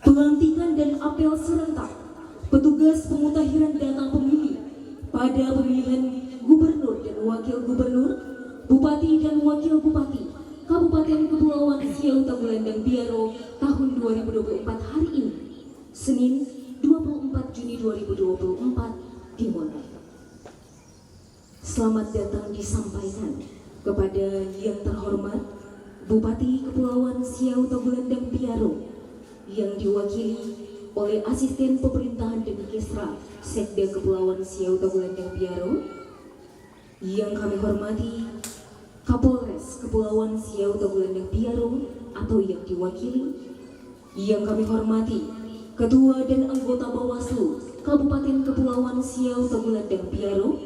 pelantikan dan apel serentak petugas pemutahiran data pemilih pada pemilihan gubernur dan wakil gubernur, bupati dan wakil bupati Kabupaten Kepulauan Siau Tagulandang Biaro tahun 2024 hari ini, Senin 24 Juni 2024 dimulai. Selamat datang disampaikan kepada yang terhormat Bupati Kepulauan Siau Tagulandang Biaro yang diwakili oleh Asisten Pemerintahan dan Kesra Sekda Kepulauan Siau Tagulandang Biaro, yang kami hormati Kapolres Kepulauan Siau Tagulandang Biaro atau yang diwakili, yang kami hormati Ketua dan anggota Bawaslu Kabupaten Kepulauan Siau Tagulandang Biaro,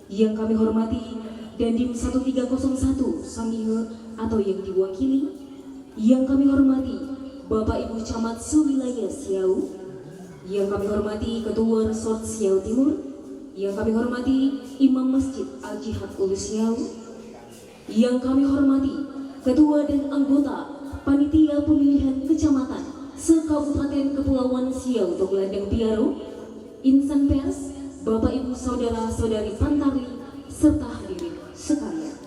yang kami hormati Dandim 1301 Sangihe atau yang diwakili, yang kami hormati Bapak Ibu Camat Sewilayah Siau, yang kami hormati Ketua Resort Siau Timur, yang kami hormati Imam Masjid Al-Jihad Ulu Siau, yang kami hormati Ketua dan anggota Panitia Pemilihan Kecamatan se-Kabupaten Kepulauan Siau Tagulandang Biaro, insan pers, Bapak Ibu Saudara-saudari Pantari, serta hadirin sekalian.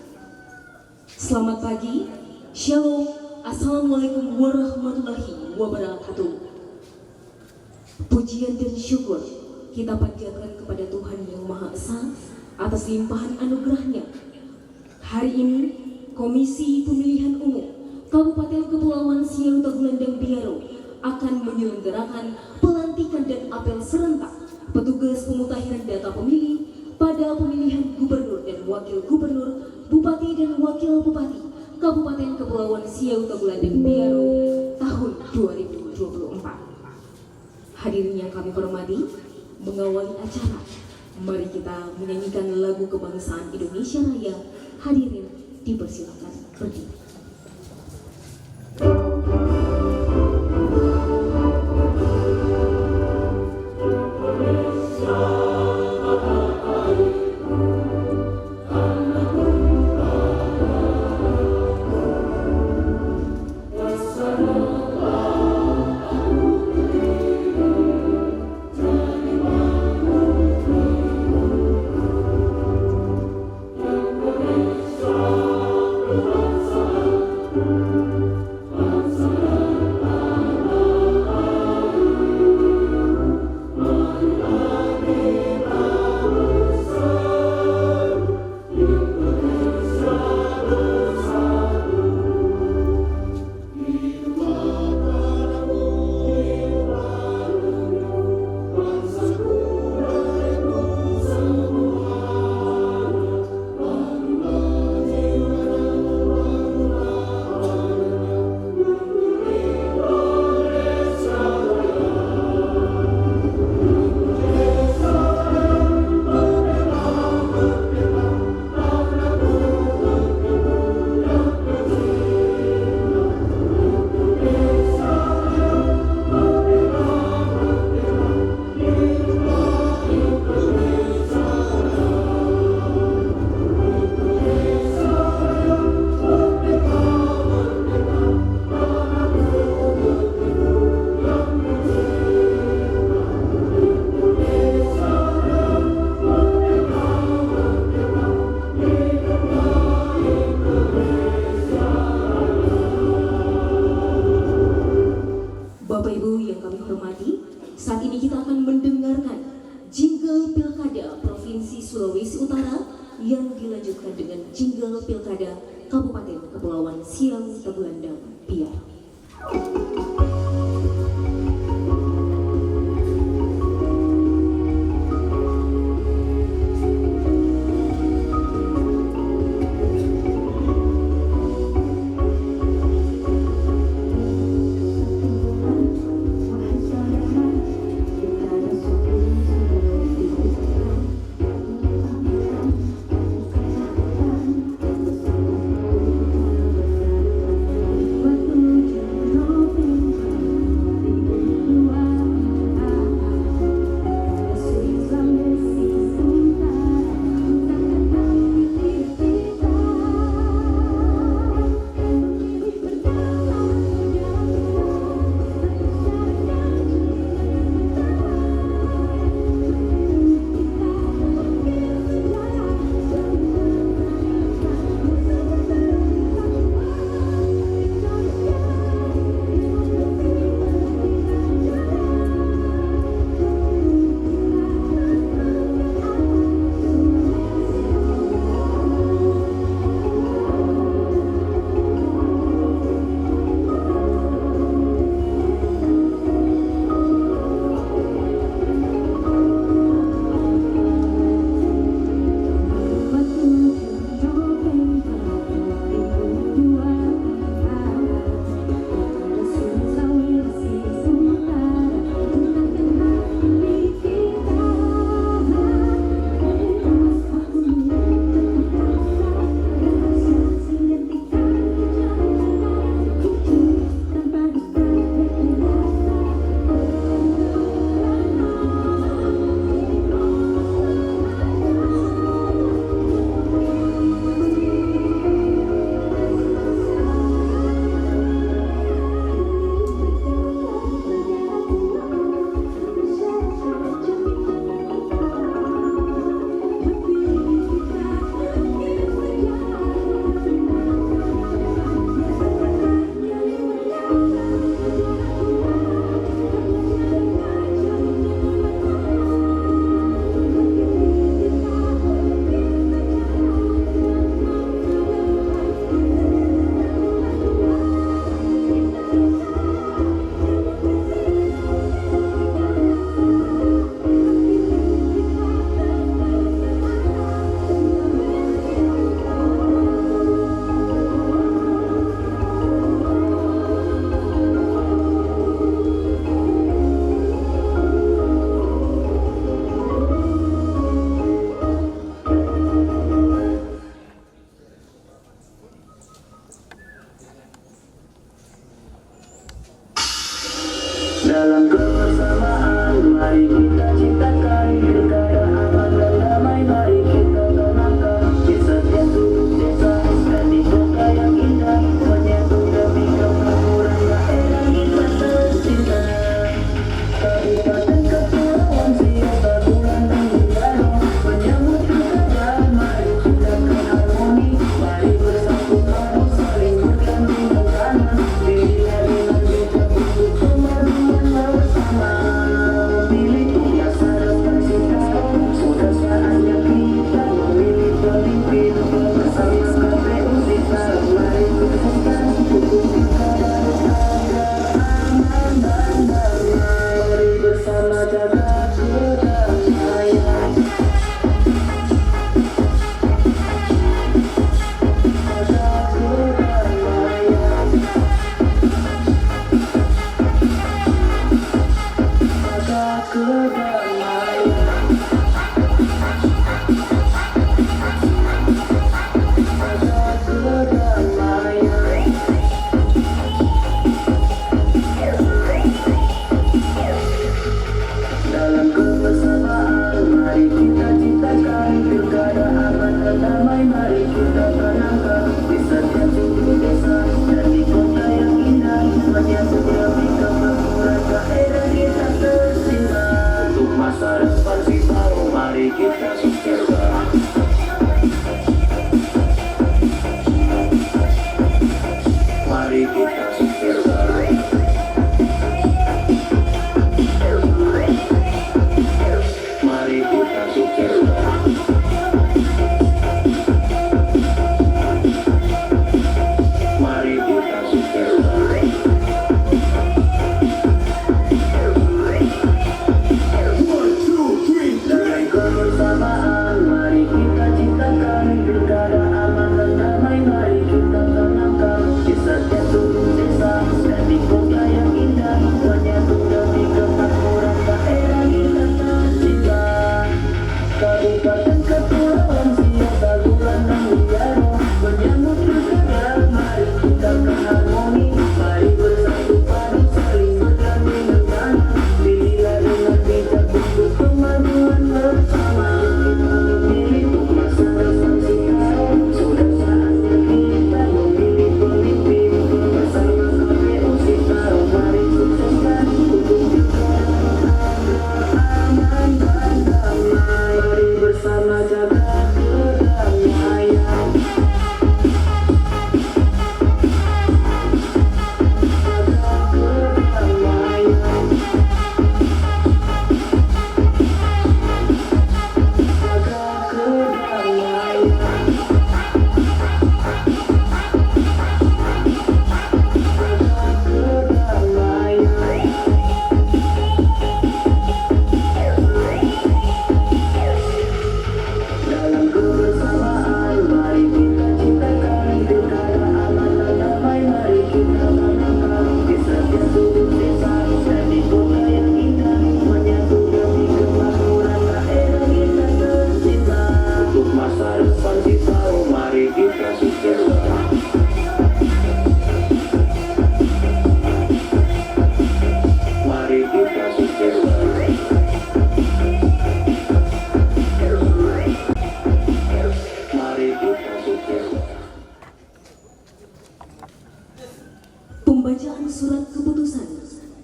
Selamat pagi, Shalom, Assalamualaikum warahmatullahi wabarakatuh. Pujian dan syukur kita panjatkan kepada Tuhan Yang Maha Esa atas limpahan anugerahnya. Hari ini, Komisi Pemilihan Umum Kabupaten Kepulauan Siau Tagulandang Biaro akan menyelenggarakan pelantikan dan apel serentak petugas pemutahiran data pemilih pada pemilihan gubernur dan wakil gubernur, bupati dan wakil bupati Kabupaten Kepulauan Siau Tagulandang Biaro tahun 2024. Hadirin yang kami hormati, mengawali acara, mari kita menyanyikan lagu kebangsaan Indonesia Raya. Hadirin dipersilakan berdiri. Yang dilanjutkan dengan jingle Pilkada Kabupaten Kepulauan Siau Tagulandang Biaro. Waktu kita sukses bareng. Mari kita sukses bareng. Mari kita sukses bareng. Dengan kebersamaan, mari kita ciptakan pilkada aman dan damai. Mari kita tanamkan kisahnya seluruh desa dan di kota yang indah, menyatu demi kemakmuran daerah kita tercinta. Kabupaten Kepulauan Siau, Tagulandang dan Biaro menyambut pilkada. Mari kita ke harmoni, mari bersatu padu saling bergandeng tangan. Pilihlah dengan bijak untuk kemajuan bersama. Kita memilih masa depan Siau, sudah saatnya kita memilih pemimpin. Bersama KPU Siau, mari sukseskan untuk pilkada aman dan damai. Mari bersama jaga kedamaian. Dalam kebersamaan, mari kita ciptakan pilkada aman dan damai. Mari kita tanamkan kisahnya seluruh desa dan di kota yang indah, menyatu demi kemakmuran daerah kita tercinta. Untuk masa depan Siau, mari kita sukses bareng. Mari kita sukses bareng. Mari kita sukses bareng. Pembacaan surat keputusan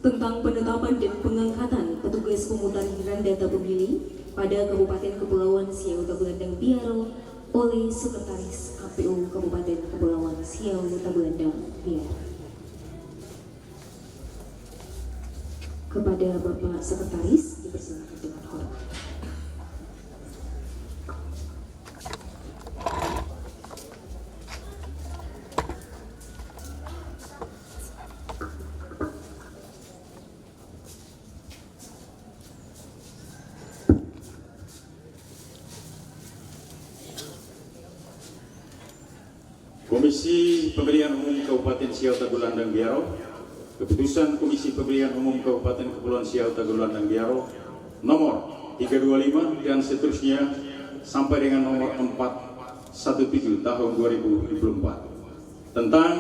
tentang penetapan dan pengangkatan petugas pemutahiran data pemilih pada Kabupaten Kepulauan Siau Tagulandang Biaro oleh Sekretaris KPU Kabupaten Kepulauan Siau Tagulandang Biaro. Kepada Bapak Sekretaris dipersilakan dengan hormat. Komisi Pemilihan Umum Kabupaten Siau Tagulandang Biaro, keputusan Komisi Pemilihan Umum Kabupaten Kepulauan Siau Tagulandang Biaro nomor 325 dan seterusnya sampai dengan nomor 417 tahun 2024 tentang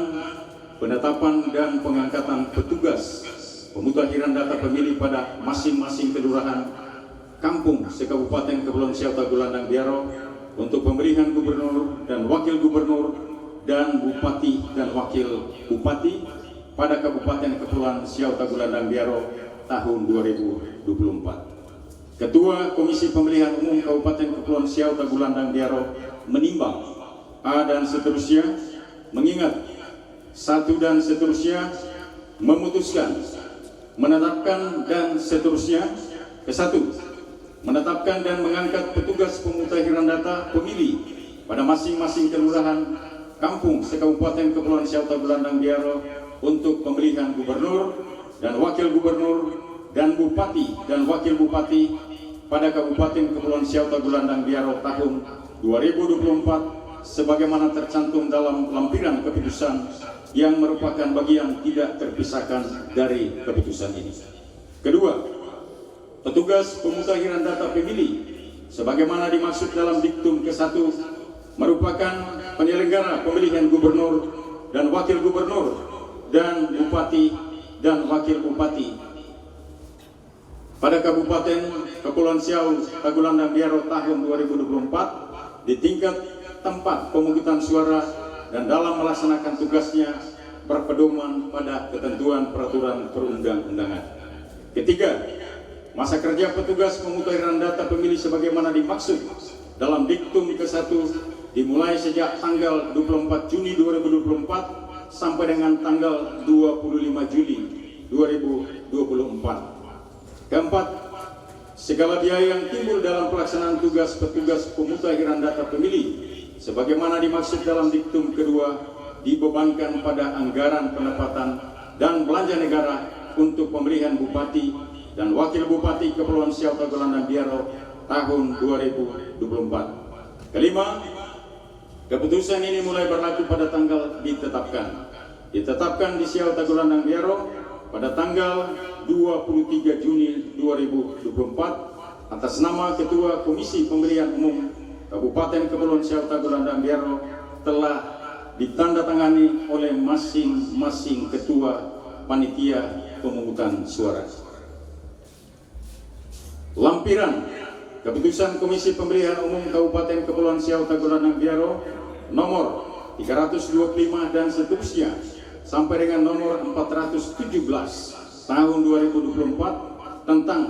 penetapan dan pengangkatan petugas pemutakhiran data pemilih pada masing-masing kelurahan kampung se-Kabupaten Kepulauan Siau Tagulandang Biaro untuk pemilihan gubernur dan wakil gubernur dan bupati dan wakil bupati pada Kabupaten Kepulauan Siau Tagulandang Biaro tahun 2024. Ketua Komisi Pemilihan Umum Kabupaten Kepulauan Siau Tagulandang Biaro menimbang A dan seterusnya, mengingat satu dan seterusnya, memutuskan menetapkan dan seterusnya ke-1 menetapkan dan mengangkat petugas pemutakhiran data pemilih pada masing-masing kelurahan kampung se-Kabupaten Kepulauan Siau Tagulandang Biaro untuk pemilihan gubernur dan wakil gubernur dan bupati dan wakil bupati pada Kabupaten Kepulauan Siau Tagulandang Biaro tahun 2024 sebagaimana tercantum dalam lampiran keputusan yang merupakan bagian tidak terpisahkan dari keputusan ini. Kedua, petugas pemutakhiran data pemilih sebagaimana dimaksud dalam diktum ke-1 merupakan penyelenggara pemilihan gubernur dan wakil gubernur dan bupati dan wakil bupati pada Kabupaten Kepulauan Siau Tagulandang Biaro tahun 2024 di tingkat tempat pemungutan suara dan dalam melaksanakan tugasnya berpedoman pada ketentuan peraturan perundang-undangan. Ketiga, masa kerja petugas pemutakhiran data pemilih sebagaimana dimaksud dalam diktum ke-1 dimulai sejak tanggal 24 Juni 2024 sampai dengan tanggal 25 Juli 2024. Keempat, segala biaya yang timbul dalam pelaksanaan tugas petugas pemutahiran data pemilih sebagaimana dimaksud dalam diktum kedua dibebankan pada anggaran pendapatan dan belanja negara untuk pemilihan bupati dan wakil bupati Kepulauan Siau Tagulandang dan Biaro tahun 2024. Kelima, keputusan ini mulai berlaku pada tanggal ditetapkan di Siau Tagulandang dan Biaro pada tanggal 23 Juni 2024 atas nama Ketua Komisi Pemilihan Umum Kabupaten Kepulauan Siau Tagulandang dan Biaro telah ditandatangani oleh masing-masing ketua panitia pemungutan suara. Lampiran keputusan Komisi Pemilihan Umum Kabupaten Kepulauan Siau Tagulandang dan Biaro nomor 325 dan seterusnya sampai dengan nomor 417 tahun 2024 tentang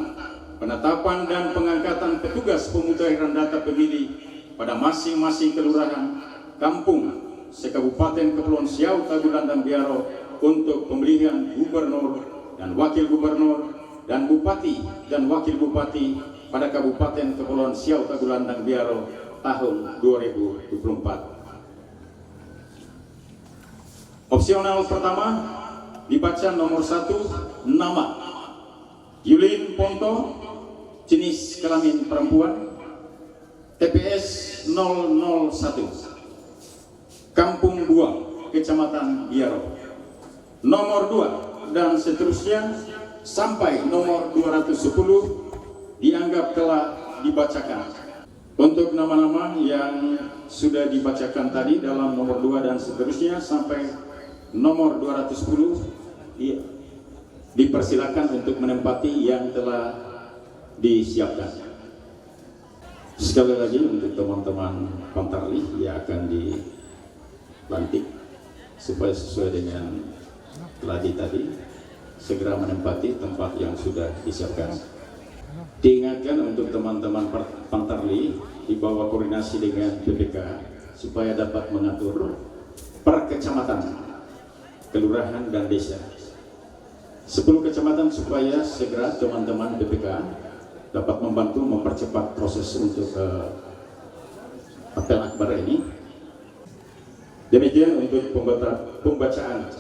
penetapan dan pengangkatan petugas pemutahiran data pemilih pada masing-masing kelurahan, kampung, sekabupaten Kepulauan Siau Tagulandang dan Biaro untuk pemilihan gubernur dan wakil gubernur dan bupati dan wakil bupati pada Kabupaten Kepulauan Siau Tagulandang dan Biaro tahun 2024. Opsional pertama dibaca nomor 1, nama Yulin Ponto, jenis kelamin perempuan, TPS 001, Kampung Buang, Kecamatan Biaro. Nomor 2 dan seterusnya sampai nomor 210 dianggap telah dibacakan. Untuk nama-nama yang sudah dibacakan tadi dalam nomor 2 dan seterusnya sampai nomor 210 dipersilakan untuk menempati yang telah disiapkan. Sekali lagi untuk teman-teman Pantarli yang akan dilantik supaya sesuai dengan keladi tadi segera menempati tempat yang sudah disiapkan. Diingatkan untuk teman-teman Pantarli di bawah koordinasi dengan BPK supaya dapat mengatur per kecamatan, kelurahan dan desa 10 kecamatan supaya segera teman-teman BPK dapat membantu mempercepat proses untuk apel akbar ini. Demikian untuk pembacaan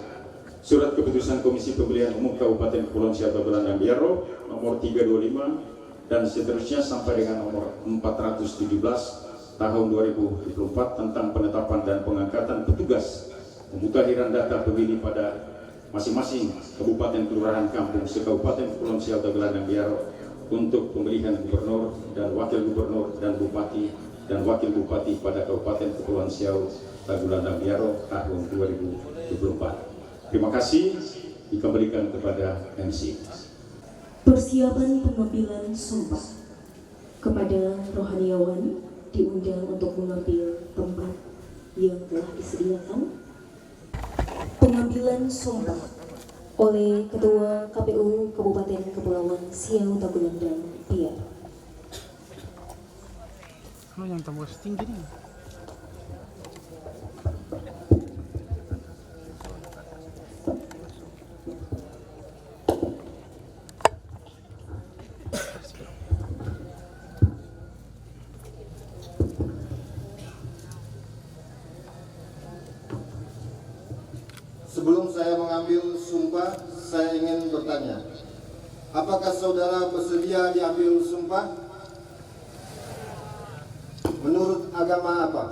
surat keputusan Komisi Pemilihan Umum Kabupaten Kepulauan Siau Tagulandang dan Biaro nomor 325 dan seterusnya sampai dengan nomor 417 tahun 2024 tentang penetapan dan pengangkatan petugas pemutahiran data pemilih pada masing-masing kabupaten, kelurahan, kampung, sekabupaten Kepulauan Siau Tagulandang dan Biaro untuk pemilihan gubernur dan wakil gubernur dan bupati dan wakil bupati pada Kabupaten Kepulauan Siau Tagulandang dan Biaro tahun 2024. Terima kasih, dikembalikan kepada MC. Persiapan pengambilan sumpah kepada rohaniawan diundang untuk mengambil tempat yang telah disediakan. Pengambilan sumpah oleh Ketua KPU Kabupaten Kepulauan Siau Tagulandang dan Biaro. Oh, yang tambah tinggi nih. Sebelum saya mengambil sumpah, saya ingin bertanya, apakah saudara bersedia diambil sumpah? Menurut agama apa?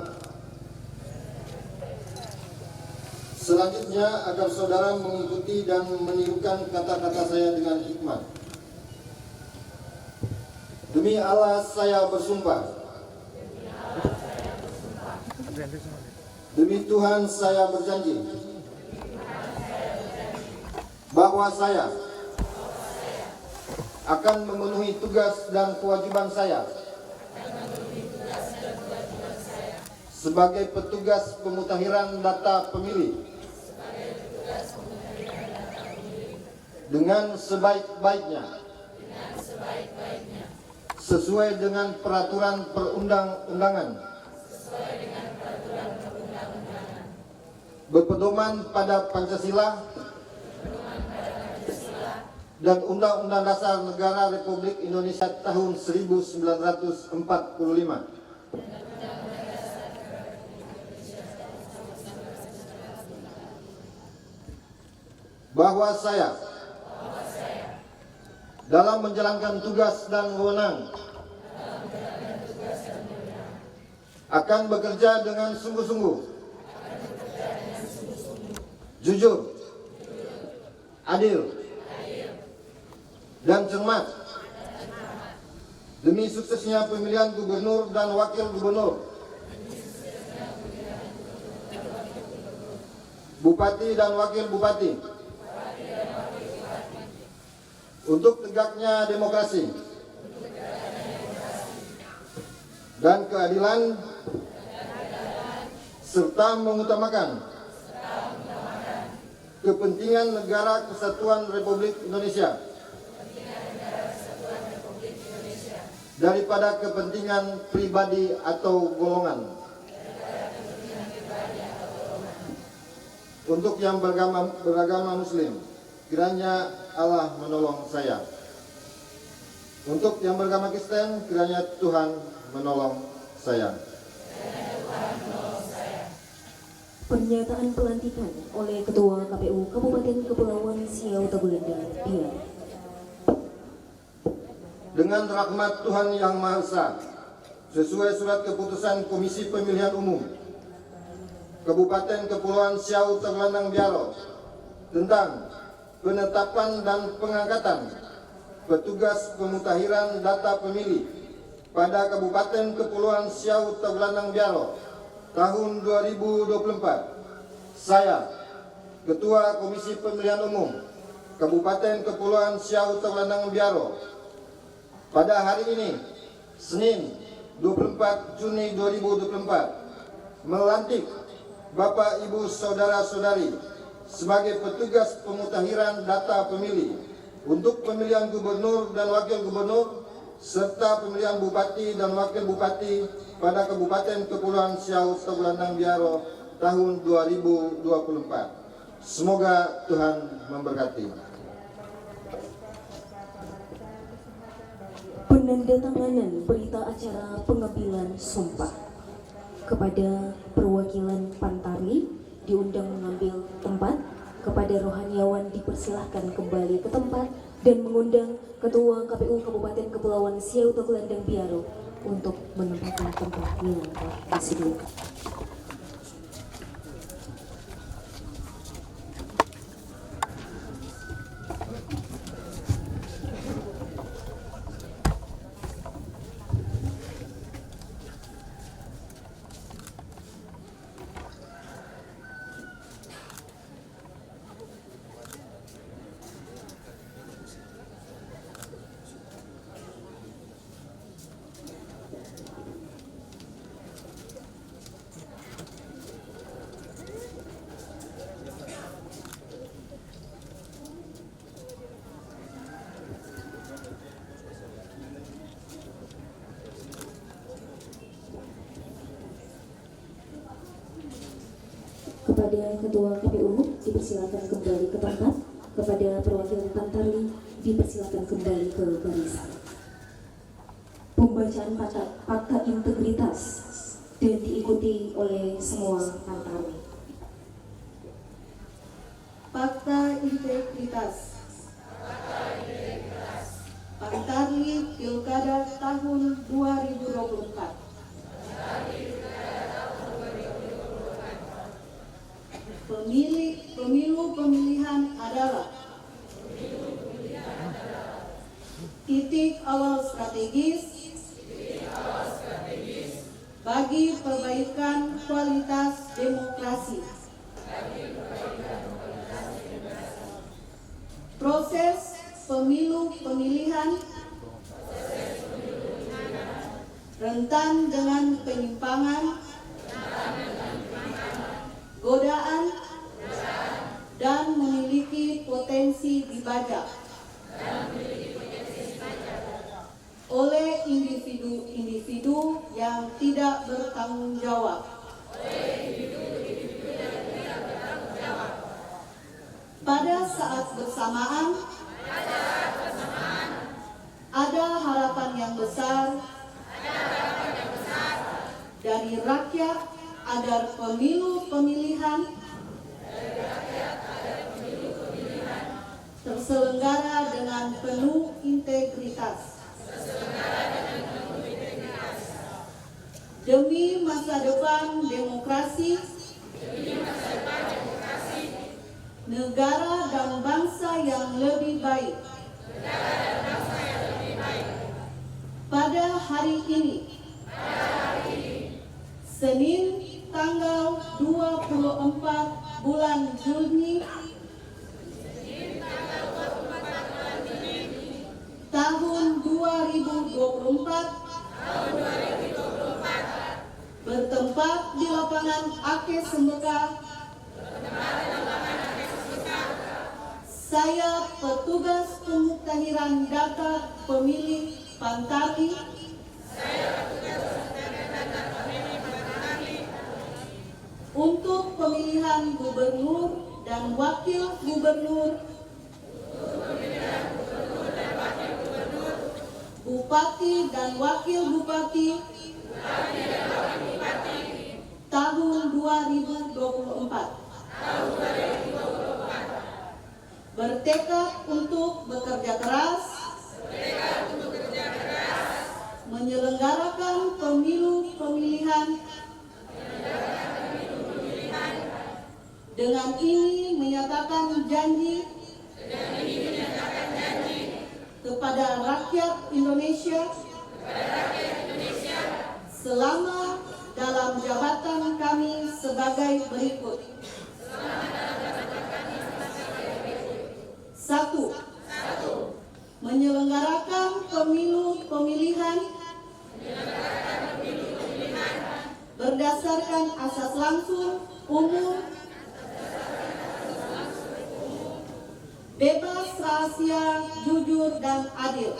Selanjutnya agar saudara mengikuti dan menirukan kata-kata saya dengan hikmat. Demi Allah saya bersumpah. Demi Tuhan saya berjanji bahwa saya akan memenuhi tugas dan kewajiban saya sebagai petugas pemutahiran data pemilih dengan sebaik-baiknya sesuai dengan peraturan perundang-undangan berpedoman pada Pancasila dan Undang-Undang Dasar Negara Republik Indonesia tahun 1945. Bahwa saya dalam menjalankan tugas dan wewenang akan bekerja dengan sungguh-sungguh, jujur, adil, dan cermat demi suksesnya pemilihan gubernur dan wakil gubernur, bupati dan wakil bupati, untuk tegaknya demokrasi dan keadilan, serta mengutamakan kepentingan Negara Kesatuan Republik Indonesia daripada kepentingan pribadi atau golongan. Untuk yang beragama Muslim, kiranya Allah menolong saya. Untuk yang beragama Kristen, kiranya Tuhan menolong saya. Pernyataan pelantikan oleh Ketua KPU Kabupaten Kepulauan Siau Tagulandang Biaro. Dengan rahmat Tuhan Yang Maha Esa, sesuai surat keputusan Komisi Pemilihan Umum Kabupaten Kepulauan Siau Tagulandang Biaro tentang penetapan dan pengangkatan petugas pemutahiran data pemilih pada Kabupaten Kepulauan Siau Tagulandang Biaro tahun 2024, saya, Ketua Komisi Pemilihan Umum Kabupaten Kepulauan Siau Tagulandang Biaro, pada hari ini, Senin 24 Juni 2024, melantik Bapak, Ibu, Saudara-saudari sebagai petugas pemutahiran data pemilih untuk pemilihan gubernur dan wakil gubernur serta pemilihan bupati dan wakil bupati pada Kabupaten Kepulauan Siau Tagulandang Biaro tahun 2024. Semoga Tuhan memberkati. Penandatanganan berita acara pengambilan sumpah kepada perwakilan Pantari diundang mengambil tempat, kepada rohaniawan dipersilahkan kembali ke tempat, dan mengundang Ketua KPU Kabupaten Kepulauan Siau Tagulandang Biaro untuk menempatkan tempat minangka presidium. Kepada Ketua KPU dipersilakan kembali ke tempat, kepada perwakilan Pantari dipersilakan kembali ke barisan. Pembacaan fakta integritas dan diikuti oleh semua Pantari. Fakta integritas. Pantari Pilkada tahun 2024. Pemilu pemilihan adalah titik awal strategis bagi perbaikan kualitas demokrasi. Proses pemilu pemilihan rentan dengan penyimpangan, godaan, dan memiliki potensi dibajak oleh individu-individu yang tidak bertanggung jawab pada saat bersamaan ada harapan yang besar dari rakyat agar pemilu pemilihan terselenggara dengan penuh integritas demi masa depan demokrasi, negara dan bangsa yang lebih baik. Pada hari ini, Senin tanggal 24 bulan Juni tahun 2024 bertempat di lapangan Ake Sembeka. Saya petugas pemuktahiran data pemilih Pantami untuk pemilihan gubernur dan wakil gubernur, bupati dan wakil bupati tahun 2024. Bertekad untuk bekerja keras, menyelenggarakan pemilu pemilihan. Dengan ini menyatakan janji kepada rakyat Indonesia selama dalam jabatan kami sebagai berikut. 1. Menyelenggarakan pemilu pemilihan berdasarkan asas langsung, umum, bebas, rahasia, jujur, dan adil.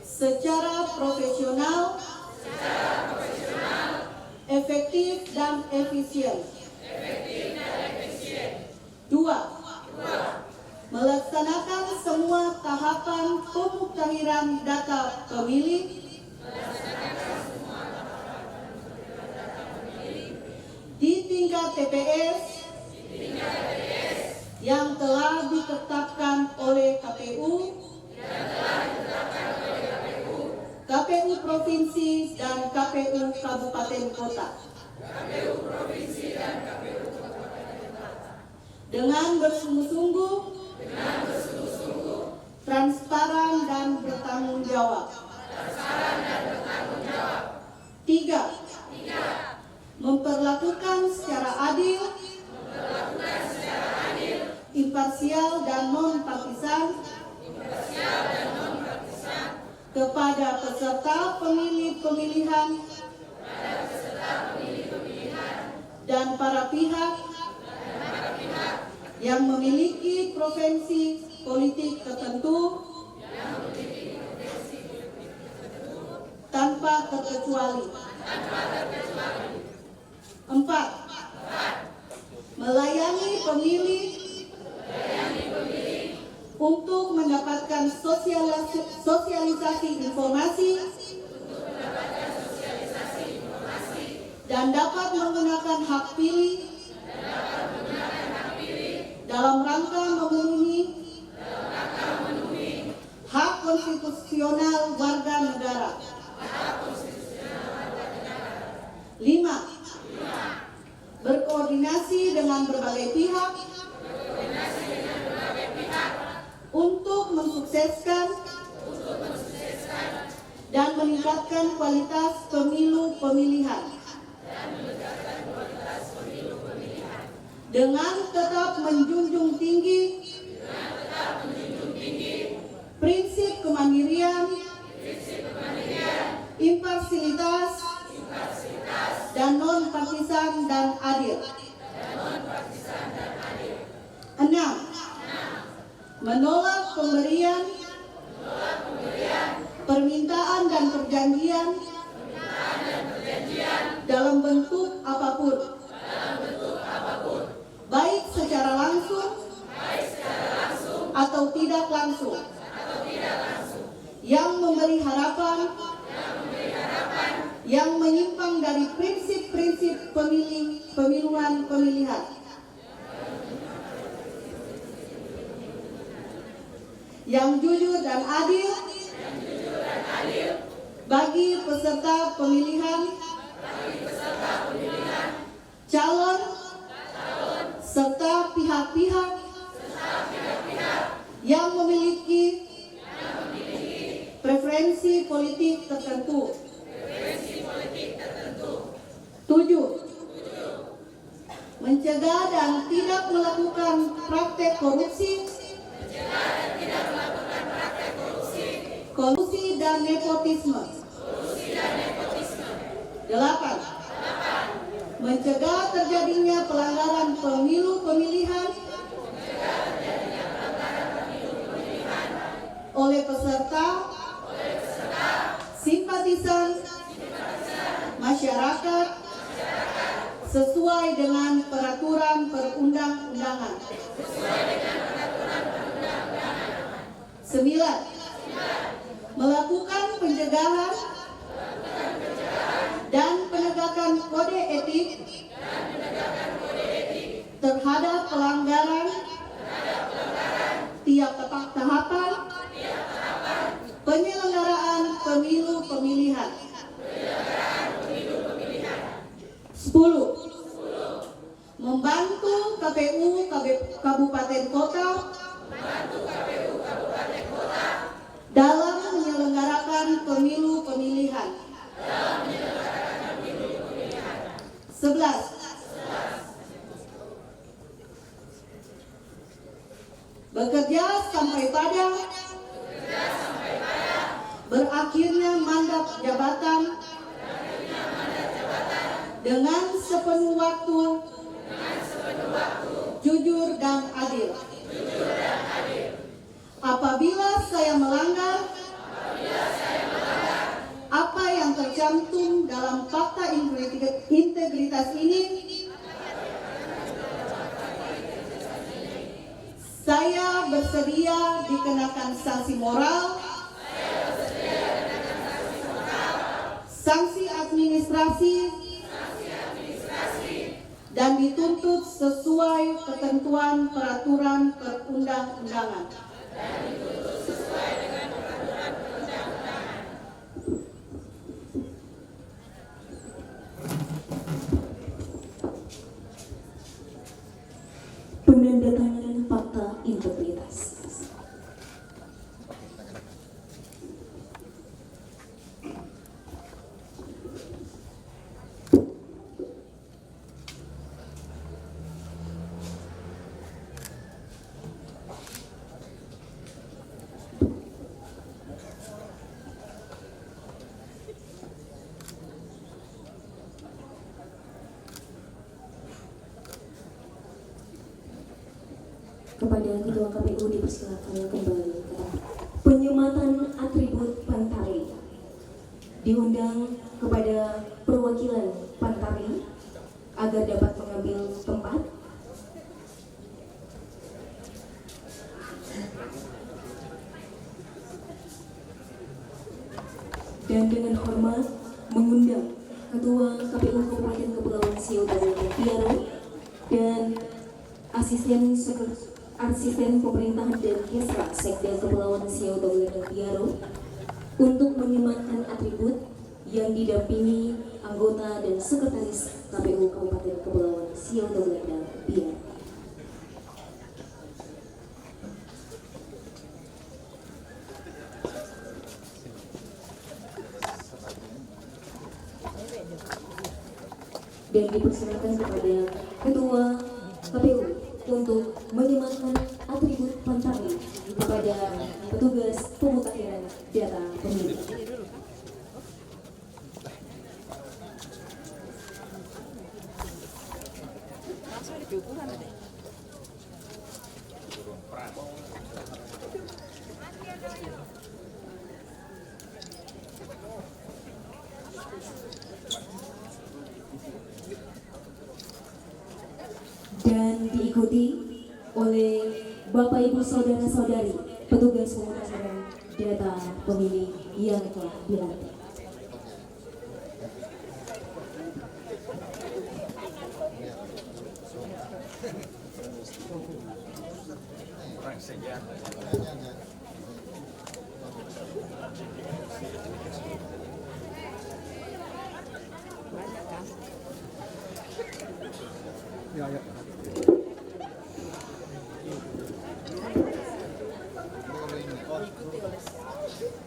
Secara profesional, efektif, dan efisien. 2. Melaksanakan semua tahapan pemuktahiran data pemilih di tingkat TPS yang telah ditetapkan oleh KPU, KPU Provinsi dan KPU Kabupaten Kota. Dengan bersungguh-sungguh, transparan dan bertanggung jawab. 3. Memperlakukan secara adil, imparsial dan non-partisan kepada peserta pemilihan dan para pihak yang memiliki preferensi politik tertentu tanpa terkecuali. 4. Melayani pemilih untuk mendapatkan sosialisasi informasi dan dapat menggunakan hak pilih dalam rangka memenuhi hak konstitusional warga negara. 5. Berkoordinasi dengan berbagai pihak untuk mensukseskan dan meningkatkan kualitas pemilu pemilihan dengan tetap menjunjung tinggi prinsip kemandirian, imparsialitas, dan non-partisan dan adil. 6. Menolak pemberian, permintaan dan perjanjian dalam bentuk apapun atau tidak langsung yang memberi harapan yang menyimpang dari prinsip-prinsip pemilihan yang jujur dan adil bagi peserta pemilihan calon serta pihak-pihak yang memiliki preferensi politik tertentu. 7. Mencegah dan tidak melakukan praktek korupsi, kolusi dan nepotisme. 8. Mencegah terjadinya pelanggaran pemilihan oleh peserta, simpatisan, masyarakat sesuai dengan peraturan perundang-undangan. 9. Melakukan pencegahan dan penegakan kode etik terhadap pelanggaran tiap tahapan penyelenggaraan pemilu pemilihan. 10. Membantu KPU Kabupaten Kota dalam menyelenggarakan pemilu pemilihan. 11. Bekerja sampai pada berakhirnya mandat jabatan dengan sepenuh waktu, jujur dan adil. Apabila saya melanggar apa yang tercantum dalam fakta integritas ini, saya bersedia dikenakan sanksi moral, sanksi administrasi, dan dituntut sesuai ketentuan peraturan perundang-undangan. Penandatanganan fakta integritas. Kepada Ketua KPU dipersilakan kembali ke tempat. Penyematan atribut Pantari. Diundang kepada perwakilan Pantari agar dapat mengambil tempat. Dan dengan hormat mengundang Ketua KPU Kabupaten Kepulauan Siau dan Piaro dan Asisten Pemerintahan dan Kesra Sekda Kepulauan Siau dan Piaro untuk menyematkan atribut yang didampingi anggota dan sekretaris KPU Kabupaten Kepulauan Siau dan Piaro. Dan dipersilakan kepada Ketua KPU untuk menyematkan atribut Pantari kepada petugas pemutakhiran data pemilih. Dan diikuti oleh Bapak Ibu saudara-saudari, petugas pemutahiran data pemilih yang telah dilantik. Ya, ya.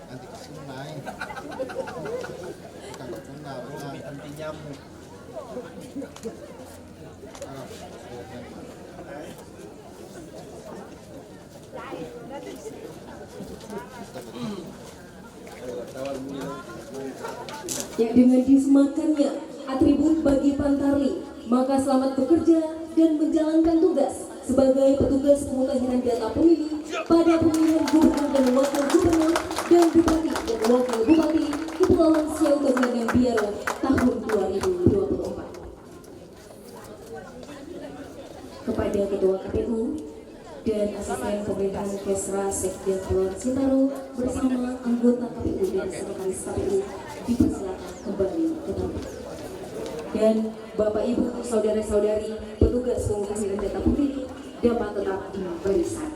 Nanti kesini naik. Kakak benar, anti nyamuk. Ya, dengan disemakannya atribut bagi Pantarli, maka selamat bekerja dan menjalankan tugas sebagai petugas pemutahiran data pemilih pada pemilihan gubernur dan wakil gubernur dan bupati dan wakil bupati Kepulauan Siau Tagulandang Biaro tahun 2024. Kepada Ketua KPU dan Asisten Pemerintahan Kesra Sekjen Kepulauan Sintaro bersama anggota KPU dan sekretaris KPU dipersilakan kembali ke tempat. Dan Bapak Ibu saudara-saudari petugas pemutahiran data pemilih dapat tetap di barisan.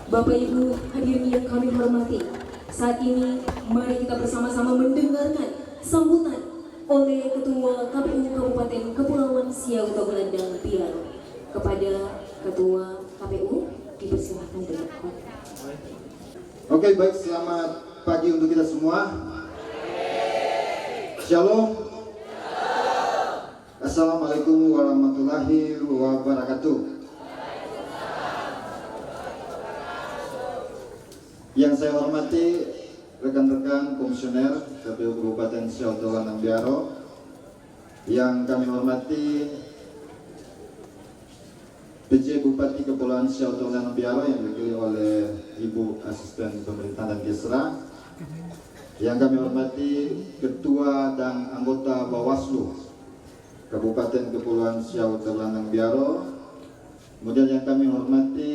Bapak Ibu hadirin yang kami hormati, saat ini mari kita bersama-sama mendengarkan sambutan oleh Ketua KPU Kabupaten Kepulauan Siau Tagulandang Biaro. Kepada Ketua KPU dipersilakan dengan hormat. Oke, baik, selamat pagi untuk kita semua. Shalom. Assalamualaikum warahmatullahi wabarakatuh. Yang saya hormati rekan-rekan komisioner KPU Kabupaten Siau Tagulandang Biaro, yang kami hormati PJ Bupati Kepulauan Siau Tagulandang Biaro yang diwakili oleh Ibu Asisten Pemerintahan dan Kesra, yang kami hormati Ketua dan anggota Bawaslu Kabupaten Kepulauan Siau Tagulandang Biaro, kemudian yang kami hormati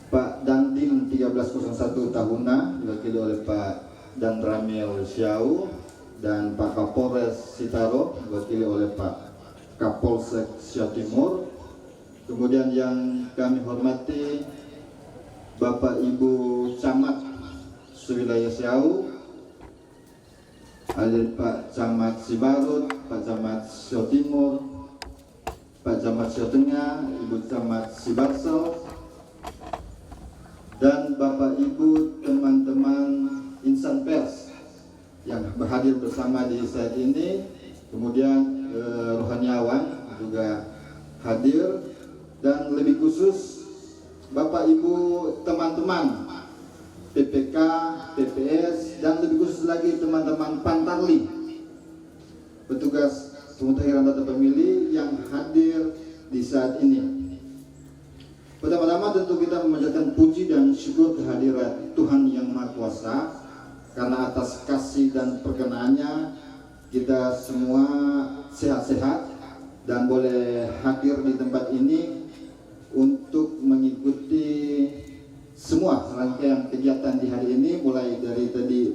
Pak Dandim 1301 Tahuna diwakili oleh Pak Dan Ramil Siau, dan Pak Kapolres Sitaro diwakili oleh Pak Kapolsek Siau Timur. Kemudian yang kami hormati Bapak Ibu Camat Sewilayah Siau, ada Pak Camat Sibarut, Pak Camat Siau Timur, Pak Camat Siau Tengah, Ibu Camat Sibarsel, dan Bapak Ibu teman-teman insan pers yang berhadir bersama di saat ini, kemudian rohaniawan juga hadir, dan lebih khusus Bapak Ibu teman-teman PPK, PPS, dan lebih khusus lagi teman-teman Pantarli, petugas pemutahiran data pemilih yang hadir di saat ini. Pertama-tama tentu kita memanjatkan puji dan syukur kehadirat Tuhan Yang Maha Kuasa, karena atas kasih dan perkenaannya kita semua sehat-sehat dan boleh hadir di tempat ini untuk mengikuti semua rangkaian kegiatan di hari ini, mulai dari tadi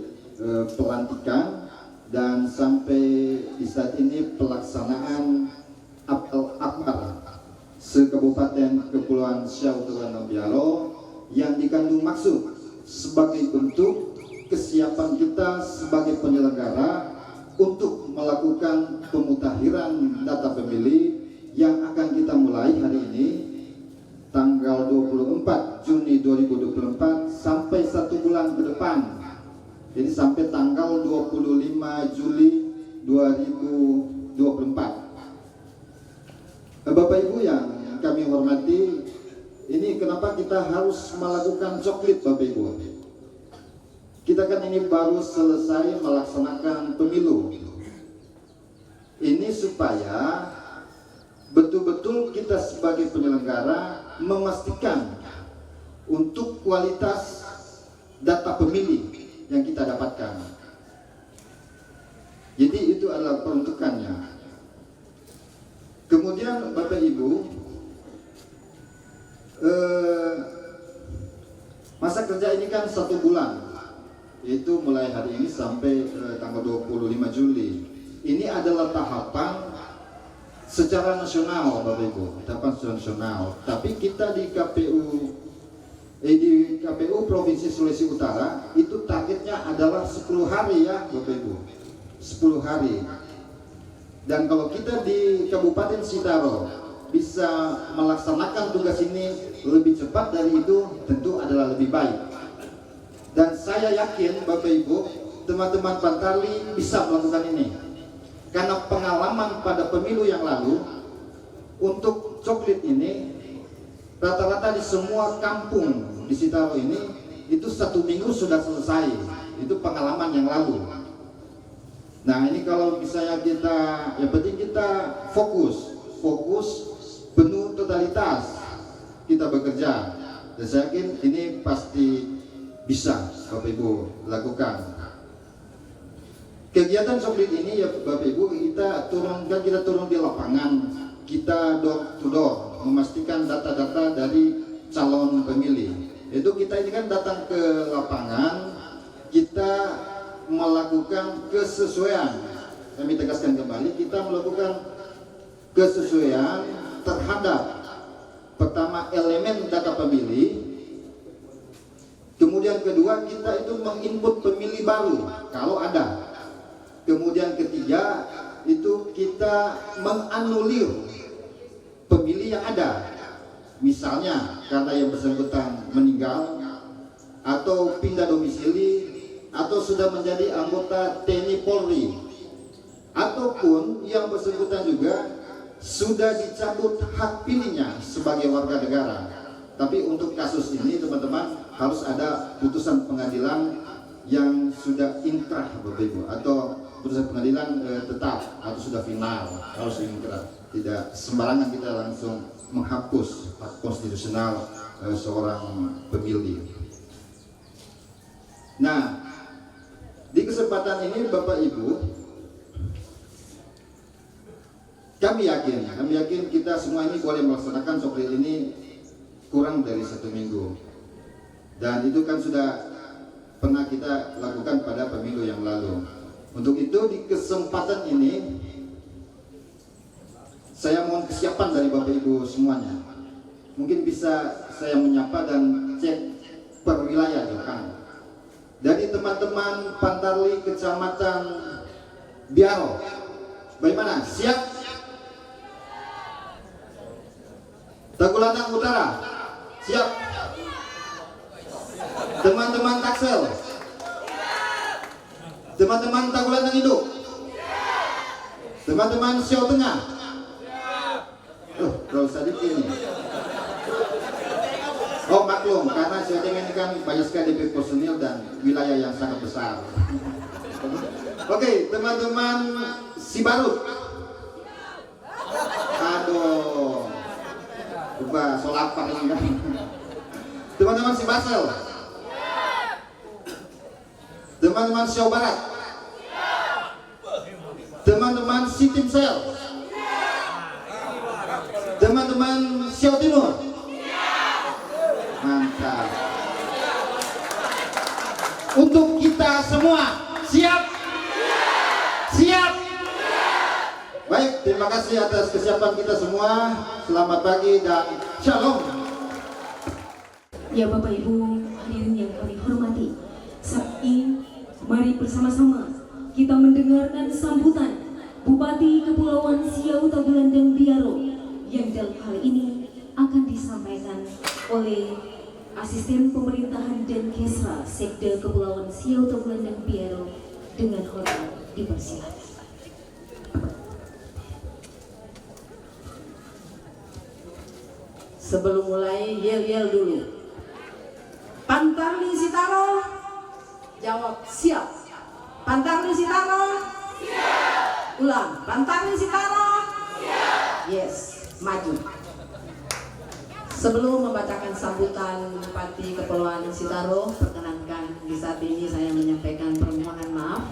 pelantikan dan sampai di saat ini pelaksanaan apel akbar se-Kabupaten Kepulauan Siau Tagulandang Biaro, yang dikandung maksud sebagai bentuk kesiapan kita sebagai penyelenggara untuk melakukan pemutahiran data pemilih yang akan kita mulai hari ini tanggal 24 Juni 2024 sampai 1 bulan ke depan. Jadi sampai tanggal 25 Juli 2024. Bapak Ibu yang kami hormati, ini kenapa kita harus melakukan coklit, Bapak Ibu? Kita kan ini baru selesai melaksanakan pemilu. Ini supaya betul-betul kita sebagai penyelenggara memastikan untuk kualitas data pemilih yang kita dapatkan. Jadi itu adalah peruntukannya. kan Bapak Ibu, masa kerja ini kan 1 bulan, yaitu mulai hari ini sampai tanggal 25 Juli. Ini adalah tahapan secara nasional, Bapak Ibu, tahapan secara nasional. Tapi kita di KPU Provinsi Sulawesi Utara itu targetnya adalah 10 hari ya, Bapak Ibu, 10 hari. Dan kalau kita di Kabupaten Sitaro bisa melaksanakan tugas ini lebih cepat dari itu, tentu adalah lebih baik. Dan saya yakin Bapak Ibu, teman-teman Pantarli bisa melakukan ini. Karena pengalaman pada pemilu yang lalu, untuk coklit ini, rata-rata di semua kampung di Sitaro ini, itu 1 minggu sudah selesai. Itu pengalaman yang lalu. Nah ini kalau misalnya kita, yang penting kita fokus penuh totalitas kita bekerja, dan saya yakin ini pasti bisa Bapak Ibu lakukan. Kegiatan coklit ini ya Bapak Ibu, kita turun di lapangan, kita door to door memastikan data-data dari calon pemilih. Itu kita ini kan datang ke lapangan, kita melakukan kesesuaian. Kami tegaskan kembali, kita melakukan kesesuaian terhadap pertama elemen data pemilih, kemudian kedua kita itu menginput pemilih baru kalau ada, kemudian ketiga itu kita menganulir pemilih yang ada, misalnya karena yang bersangkutan meninggal atau pindah domisili atau sudah menjadi anggota TNI Polri, ataupun yang bersangkutan juga sudah dicabut hak pilihnya sebagai warga negara. Tapi untuk kasus ini teman-teman harus ada putusan pengadilan yang sudah inkrah Bapak Ibu, atau putusan pengadilan tetap atau sudah final, harus inkrah. Tidak sembarangan kita langsung menghapus hak konstitusional seorang pemilih. Nah, di kesempatan ini Bapak Ibu, kami yakin kita semua ini boleh melaksanakan coklit ini kurang dari 1 minggu. Dan itu kan sudah pernah kita lakukan pada pemilu yang lalu. Untuk itu di kesempatan ini saya mohon kesiapan dari Bapak Ibu semuanya. Mungkin bisa saya menyapa dan cek per wilayah kan. Dari teman-teman Pantarli Kecamatan Biaro, bagaimana? Siap? Tagulandang Utara, siap? Teman-teman Taksel, teman-teman Tagulandang Induk, teman-teman Siau Tengah, terlalu sedikit ini. Oh maklum, karena Siau Tengah ini kan banyak sekali DP personil dan wilayah yang sangat besar. Oke, teman-teman Sibarut, aduh, lupa solapan ini kan. Teman-teman Sibasel, teman-teman Siau Barat, teman-teman Sitimsel, teman-teman Siau Timur. Mantap. Untuk kita semua siap? Siap? Baik, terima kasih atas kesiapan kita semua. Selamat pagi dan shalom. Ya Bapak Ibu hadirin yang kami hormati, saat ini mari bersama-sama kita mendengarkan sambutan Bupati Kepulauan Siau Tagulandang Biaro yang dalam hal ini akan disampaikan oleh Asisten Pemerintahan dan Kesra Sekda Kepulauan Siau Tagulandang Biaro. Dengan hormat dipersilakan. Sebelum mulai, yel-yel dulu. Pantarli Sitaro, jawab siap. Pantarli Sitaro, siap. Ulang, Pantarli Sitaro, siap. Yes, maju. Sebelum membacakan sambutan Bupati Kepulauan Sitaro, perkenankan di saat ini saya menyampaikan permohonan maaf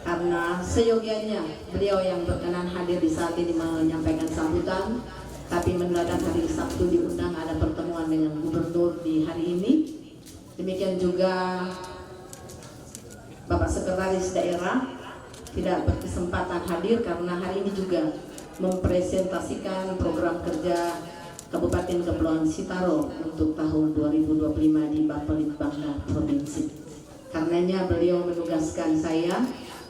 karena seyogianya beliau yang berkenan hadir di saat ini menyampaikan sambutan, tapi mendadak hari Sabtu diundang ada pertemuan dengan gubernur di hari ini. Demikian juga Bapak Sekretaris Daerah tidak berkesempatan hadir karena hari ini juga mempresentasikan program kerja Kabupaten Kepulauan Sitaro untuk tahun 2025 di Bapelitbangna Provinsi. Karenanya beliau menugaskan saya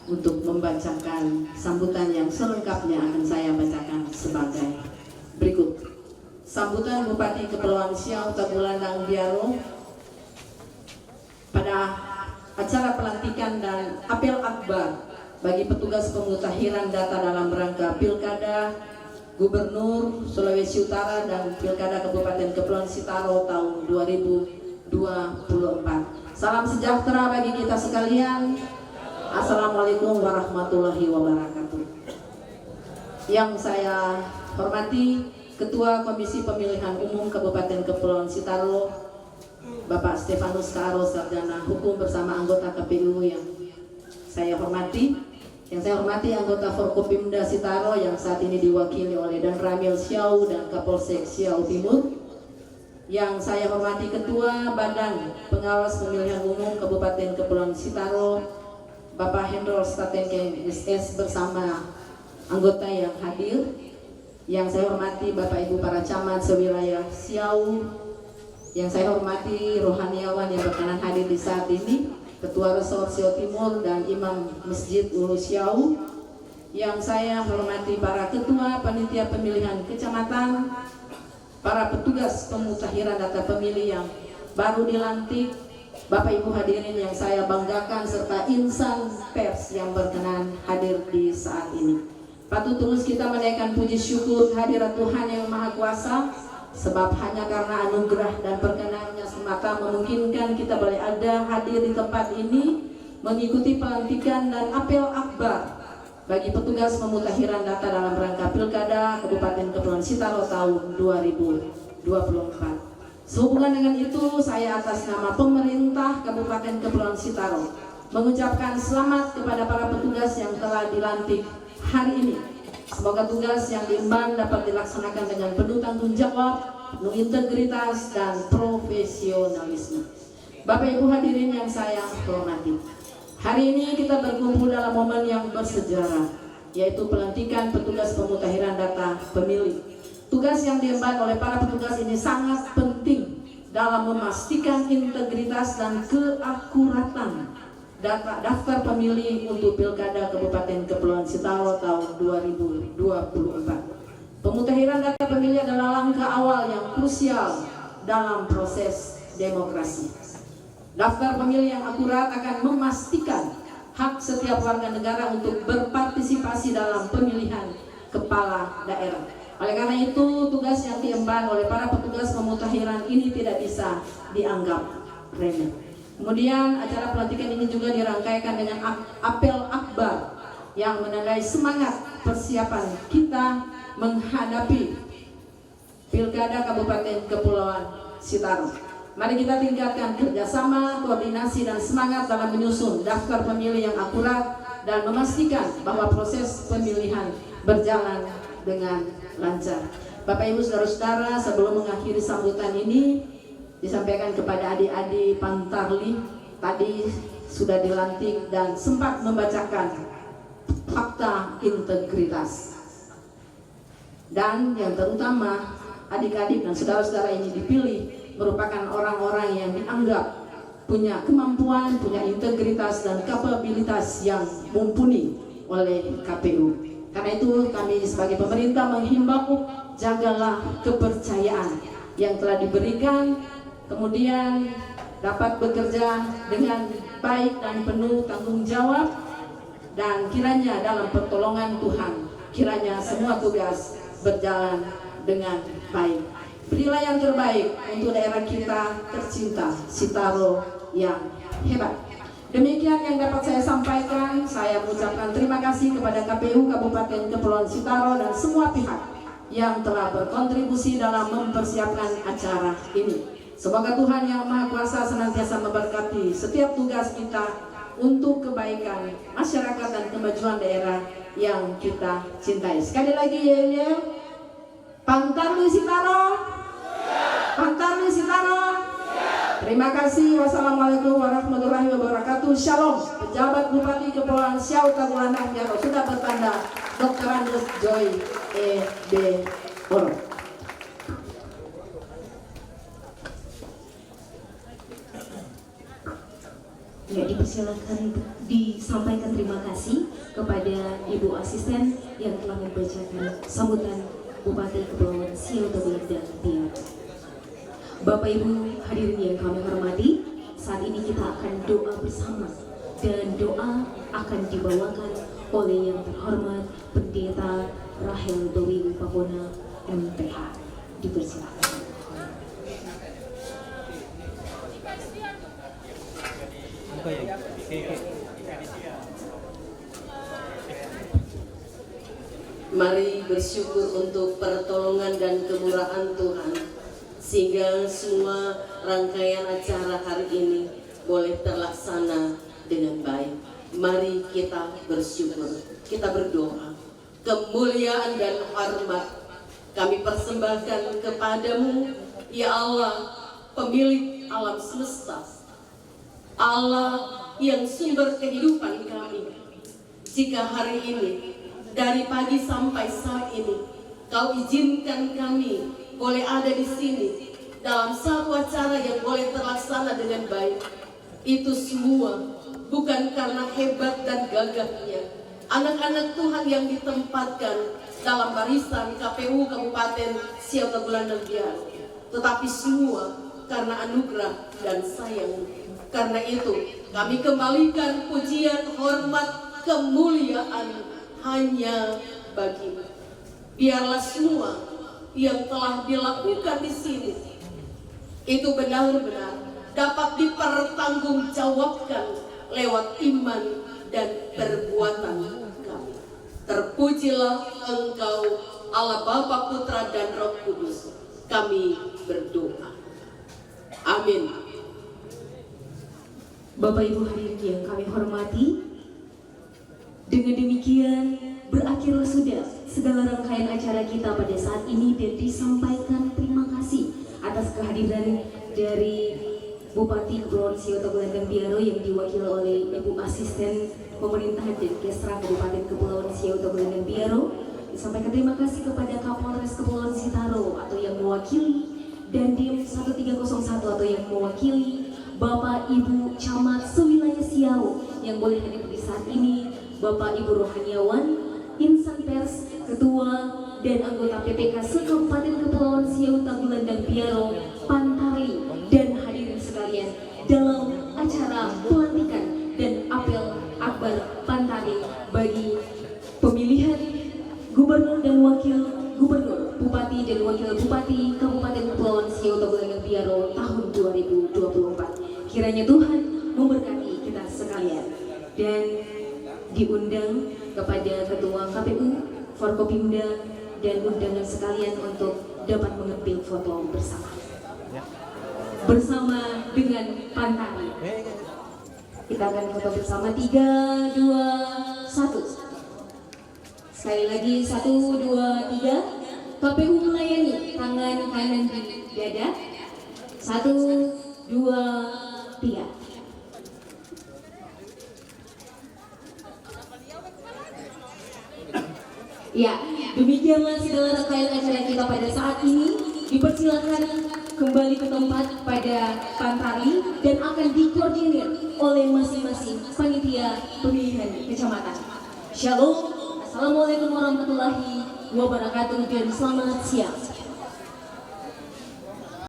untuk membacakan sambutan yang selengkapnya akan saya bacakan sebagai berikut. Sambutan Bupati Kepulauan Siau Tagulandang Biaro pada acara pelantikan dan apel akbar bagi petugas pemutakhiran data dalam rangka Pilkada Gubernur Sulawesi Utara dan Pilkada Kabupaten Kepulauan Sitaro tahun 2024. Salam sejahtera bagi kita sekalian. Assalamualaikum warahmatullahi wabarakatuh. Yang saya hormati Ketua Komisi Pemilihan Umum Kabupaten Kepulauan Sitaro, Bapak Stefanus Karo, Sarjana Hukum bersama anggota KPU yang saya hormati. Yang saya hormati anggota Forkopimda Sitaro yang saat ini diwakili oleh Dan Ramil Siau dan Kapolsek Siau Timur. Yang saya hormati Ketua Badan Pengawas Pemilihan Umum Kabupaten Kepulauan Sitaro, Bapak Hendro Statenke SS bersama anggota yang hadir. Yang saya hormati Bapak Ibu para camat sewilayah Siau. Yang saya hormati rohaniawan yang berkenan hadir di saat ini, Ketua Resor Siau Timur dan Imam Masjid Ulu Siau. Yang saya hormati para ketua panitia pemilihan kecamatan, para petugas pemutakhiran data pemilih yang baru dilantik, Bapak Ibu hadirin yang saya banggakan, serta insan pers yang berkenan hadir di saat ini. Patut terus kita menaikkan puji syukur kehadirat Tuhan yang Maha Kuasa, sebab hanya karena anugerah dan perkenannya semata memungkinkan kita boleh ada hadir di tempat ini, mengikuti pelantikan dan apel akbar bagi petugas pemutakhiran data dalam rangka Pilkada Kabupaten Kepulauan Sitaro tahun 2024. Sehubungan dengan itu, saya atas nama pemerintah Kabupaten Kepulauan Sitaro mengucapkan selamat kepada para petugas yang telah dilantik hari ini. Semoga tugas yang diemban dapat dilaksanakan dengan penuh tanggung jawab, penuh integritas dan profesionalisme. Bapak Ibu hadirin yang saya hormati, hari ini kita berkumpul dalam momen yang bersejarah, yaitu pelantikan petugas pemutakhiran data pemilih. Tugas yang diemban oleh para petugas ini sangat penting dalam memastikan integritas dan keakuratan data daftar pemilih untuk Pilkada Kabupaten Kepulauan Sitaro tahun 2024. Pemutakhiran data pemilih adalah langkah awal yang krusial dalam proses demokrasi. Daftar pemilih yang akurat akan memastikan hak setiap warga negara untuk berpartisipasi dalam pemilihan kepala daerah. Oleh karena itu, tugas yang diemban oleh para petugas pemutakhiran ini tidak bisa dianggap remeh. Kemudian acara pelantikan ini juga dirangkaikan dengan apel akbar yang menandai semangat persiapan kita menghadapi Pilkada Kabupaten Kepulauan Sitaro. Mari kita tingkatkan kerjasama, koordinasi, dan semangat dalam menyusun daftar pemilih yang akurat dan memastikan bahwa proses pemilihan berjalan dengan lancar. Bapak Ibu saudara-saudara, sebelum mengakhiri sambutan ini, disampaikan kepada adik-adik Pantarli tadi sudah dilantik dan sempat membacakan fakta integritas. Dan yang terutama, adik-adik dan saudara-saudara ini dipilih merupakan orang-orang yang dianggap punya kemampuan, punya integritas dan kapabilitas yang mumpuni oleh KPU. Karena itu kami sebagai pemerintah menghimbau, jagalah kepercayaan yang telah diberikan, kemudian dapat bekerja dengan baik dan penuh tanggung jawab, dan kiranya dalam pertolongan Tuhan, kiranya semua tugas berjalan dengan baik. Berilah yang terbaik untuk daerah kita tercinta, Sitaro yang hebat. Demikian yang dapat saya sampaikan. Saya mengucapkan terima kasih kepada KPU Kabupaten Kepulauan Sitaro dan semua pihak yang telah berkontribusi dalam mempersiapkan acara ini. Semoga Tuhan Yang Maha Kuasa senantiasa memberkati setiap tugas kita untuk kebaikan masyarakat dan kemajuan daerah yang kita cintai. Sekali lagi yel-yel, Pantarli Sitaro, Pantarli Sitaro. Terima kasih. Wassalamualaikum warahmatullahi wabarakatuh. Shalom. Pejabat Bupati Kepulauan Siau Tagulandang Biaro sudah bertanda Dr. Andes Joy E.B. Oro. Ya, dipersilakan disampaikan terima kasih kepada Ibu Asisten yang telah membacakan sambutan Bupati Kepulauan Siau Tagulandang Biaro. Bapak Ibu hadirin yang kami hormati, saat ini kita akan doa bersama dan doa akan dibawakan oleh yang terhormat Pendeta Rahel Dewi Wipakona MPH. Dipersilakan. Mari bersyukur untuk pertolongan dan kemurahan Tuhan, sehingga semua rangkaian acara hari ini boleh terlaksana dengan baik. Mari kita bersyukur, kita berdoa. Kemuliaan dan hormat kami persembahkan kepadamu, ya Allah, pemilik alam semesta, Allah yang sumber kehidupan kami. Jika hari ini, dari pagi sampai saat ini, Kau izinkan kami boleh ada di sini dalam satu acara yang boleh terlaksana dengan baik, itu semua bukan karena hebat dan gagahnya anak-anak Tuhan yang ditempatkan dalam barisan KPU Kabupaten Siau Tagulandang Biaro, tetapi semua karena anugerah dan sayang. Karena itu kami kembalikan pujian, hormat, kemuliaan hanya bagimu. Biarlah semua yang telah dilakukan di sini itu benar-benar dapat dipertanggungjawabkan lewat iman dan perbuatan kami. Terpujilah Engkau, Allah Bapa, Putra dan Roh Kudus. Kami berdoa. Amin. Bapak Ibu hadirin yang kami hormati, dengan demikian berakhirlah sudah segala rangkaian acara kita pada saat ini dan disampaikan terima kasih atas kehadiran dari Bupati Kepulauan Siau Tagulandang Biaro yang diwakili oleh Ibu Asisten Pemerintahan dan Kesra Kabupaten Kepulauan Siau Tagulandang Biaro. Disampaikan terima kasih kepada Kapolres Kepulauan Sitaro atau yang mewakili, Dandim 1301 atau yang mewakili, Bapak Ibu Camat sewilayah Siau yang boleh hadir di saat ini, Bapak Ibu Rohaniawan, insan pers, ketua dan anggota PPK se-Kabupaten Kepulauan Siau Tagulandang Biaro, Pantarli, dan hadirin sekalian dalam acara pelantikan dan apel akbar Pantarli bagi pemilihan Gubernur dan Wakil Gubernur, Bupati dan Wakil Bupati Kabupaten Kepulauan Siau Tagulandang Biaro tahun 2024. Kiranya Tuhan memberkati kita sekalian dan diundang kepada Ketua KPU, Forkopimda, dan undangan sekalian untuk dapat mengambil foto bersama dengan Pantarli. Kita akan foto bersama 3, 2, 1. Sekali lagi 1, 2, 3. KPU melayani, tangan kanan di dada. 1, 2, 3. Ya, demikianlah segala rangkaian acara kita pada saat ini. Dipersilakan kembali ke tempat pada Pantarli dan akan dikoordinir oleh masing-masing panitia pemilihan kecamatan. Shalom, assalamualaikum warahmatullahi wabarakatuh dan selamat siang.